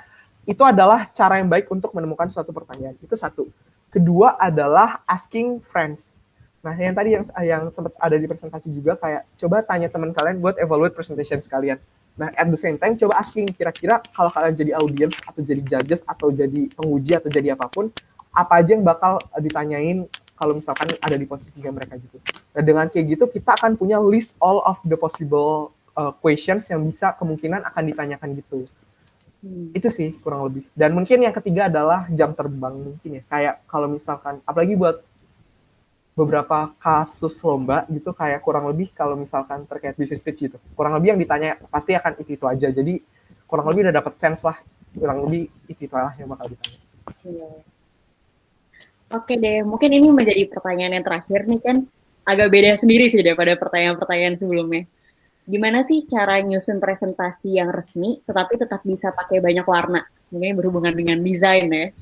itu adalah cara yang baik untuk menemukan suatu pertanyaan. Itu satu. Kedua adalah asking friends. Nah, yang tadi yang sempat ada di presentasi juga, kayak coba tanya teman kalian buat evaluate presentation sekalian. Nah, at the same time coba asking, kira-kira kalau kalian jadi audience atau jadi judges atau jadi penguji atau jadi apapun, apa aja yang bakal ditanyain kalau misalkan ada di posisinya mereka gitu. Nah, dengan kayak gitu kita akan punya list all of the possible questions yang bisa kemungkinan akan ditanyakan gitu. Itu sih kurang lebih. Dan mungkin yang ketiga adalah jam terbang mungkin ya. Kayak kalau misalkan, apalagi buat beberapa kasus lomba gitu, kayak kurang lebih kalau misalkan terkait business pitch gitu, kurang lebih yang ditanya pasti akan itu aja. Jadi kurang lebih udah dapat sense lah, kurang lebih itu lah yang bakal ditanya. Oke deh, mungkin ini menjadi pertanyaan yang terakhir nih kan, agak beda sendiri sih daripada pertanyaan-pertanyaan sebelumnya. Gimana sih cara nyusun presentasi yang resmi tetapi tetap bisa pakai banyak warna? Mungkin berhubungan dengan desain ya.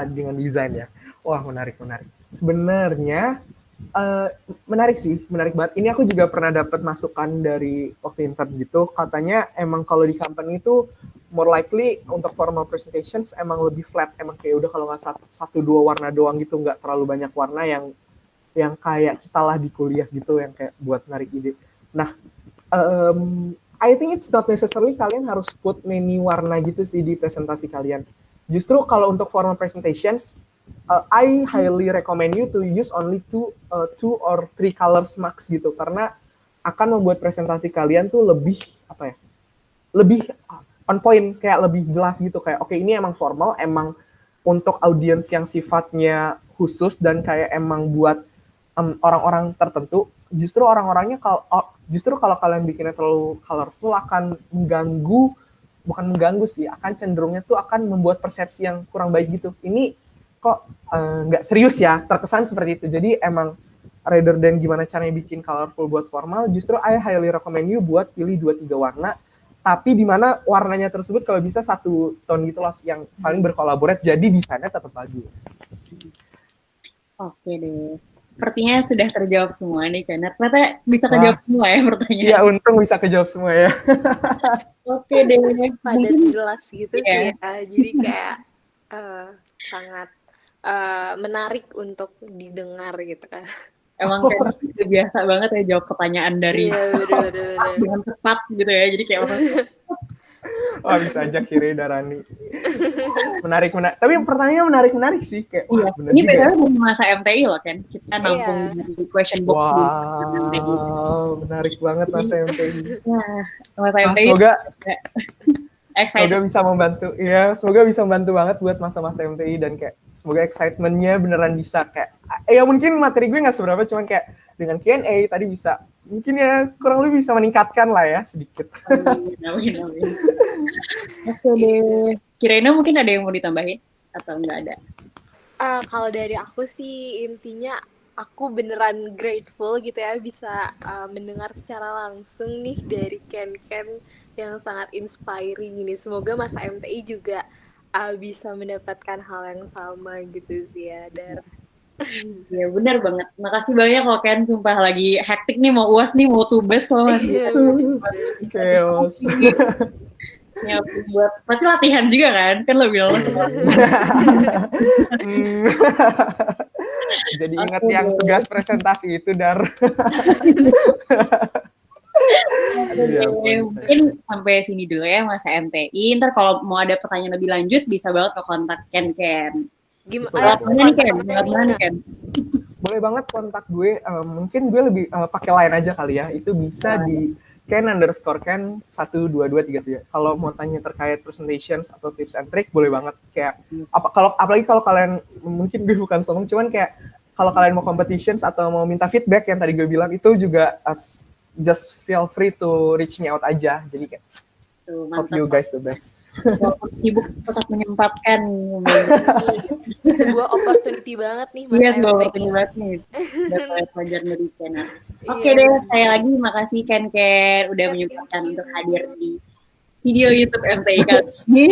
Dengan desain ya. Wah, menarik. Sebenarnya menarik banget. Ini aku juga pernah dapat masukan dari waktu intern gitu. Katanya emang kalau di company itu more likely untuk formal presentations emang lebih flat. Emang kayak udah kalau nggak satu dua warna doang gitu, nggak terlalu banyak warna yang kayak kita lah di kuliah gitu, yang kayak buat narik ide. Nah, I think it's not necessarily kalian harus put many warna gitu sih di presentasi kalian. Justru kalau untuk formal presentations, I highly recommend you to use only two or three colors max gitu, karena akan membuat presentasi kalian tuh lebih lebih on point, kayak lebih jelas gitu, kayak oke, ini emang formal, emang untuk audiens yang sifatnya khusus dan kayak emang buat orang-orang tertentu. Justru kalau kalian bikinnya terlalu colorful akan bukan mengganggu sih, akan cenderungnya tuh akan membuat persepsi yang kurang baik gitu. Ini kok nggak serius ya, terkesan seperti itu. Jadi emang rather than gimana caranya bikin colorful buat formal, justru I highly recommend you buat pilih 2-3 warna, tapi di mana warnanya tersebut kalau bisa satu tone gitu loh, yang saling berkolaborate, jadi desainnya tetap bagus. Oke deh. Sepertinya sudah terjawab semua nih, karena ternyata bisa kejawab semua ya pertanyaan. Iya, untung bisa kejawab semua ya. Oke deh. padat Mungkin jelas gitu ya. sih ya. Jadi kayak sangat menarik untuk didengar gitu kan. Emang kan udah biasa banget ya jawab pertanyaan dari Iya bener. dengan tepat gitu ya. Jadi kayak orang Wah, bisa aja Kire Darani. Menarik. Tapi pertanyaannya menarik sih. Kayak, iya. wah bener Ini juga ya. beda dari masa MTI loh kan. Kita nampung Iya. dari question box di MTI. Wow, menarik banget masa MTI. Nah, masa Ah, MTI semoga excited. bisa membantu. Ya, semoga bisa membantu banget buat masa-masa MTI dan kayak semoga excitementnya beneran bisa kayak ya mungkin materi gue nggak seberapa, cuman kayak dengan Q&A tadi bisa mungkin ya kurang lebih bisa meningkatkan lah ya sedikit. Amin. Oke deh. Kirain mungkin ada yang mau ditambahin atau enggak ada? Kalau dari aku sih intinya aku beneran grateful gitu ya bisa mendengar secara langsung nih dari Ken yang sangat inspiring ini. Semoga masa MTI juga bisa mendapatkan hal yang sama gitu sih ya. Iya benar banget. Makasih banyak kok Ken, sumpah lagi hektik nih mau UAS nih mau tubes loh Mas. Chaos. Ya buat pasti latihan juga kan lo bilang. Jadi ingat yang tugas presentasi itu Dar. Mungkin sampai sini dulu ya masa MTI. Ntar kalau mau ada pertanyaan lebih lanjut bisa banget ke kontak Ken. Gimana nih Ken? Boleh banget kontak gue. Mungkin gue lebih pakai line aja kali ya. Itu bisa di Ken_Ken 12233. Kalau mau tanya terkait presentations atau tips and trick boleh banget. Kayak apalagi kalau kalian mungkin gue bukan sombong, cuman kayak kalau kalian mau competitions atau mau minta feedback yang tadi gue bilang itu juga just feel free to reach me out aja. Jadi kayak hope you guys the best. Walaupun sibuk tetap menyempatkan. Sebuah opportunity banget nih Mas. Iya, sebuah opportunity banget nih. Dapat pelajar dari channel. Oke deh, saya lagi makasih Ken udah menyempatkan untuk hadir di video YouTube MTI kali ini.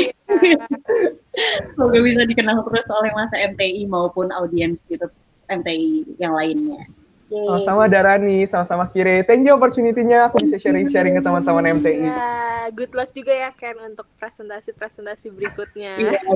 Semoga bisa dikenal terus oleh masa MTI maupun audiens YouTube MTI yang lainnya. Sama-sama Darani, sama-sama Kire. Thank you opportunity-nya aku bisa sharing-sharing ke teman-teman MTI. Good luck juga ya Ken untuk presentasi berikutnya.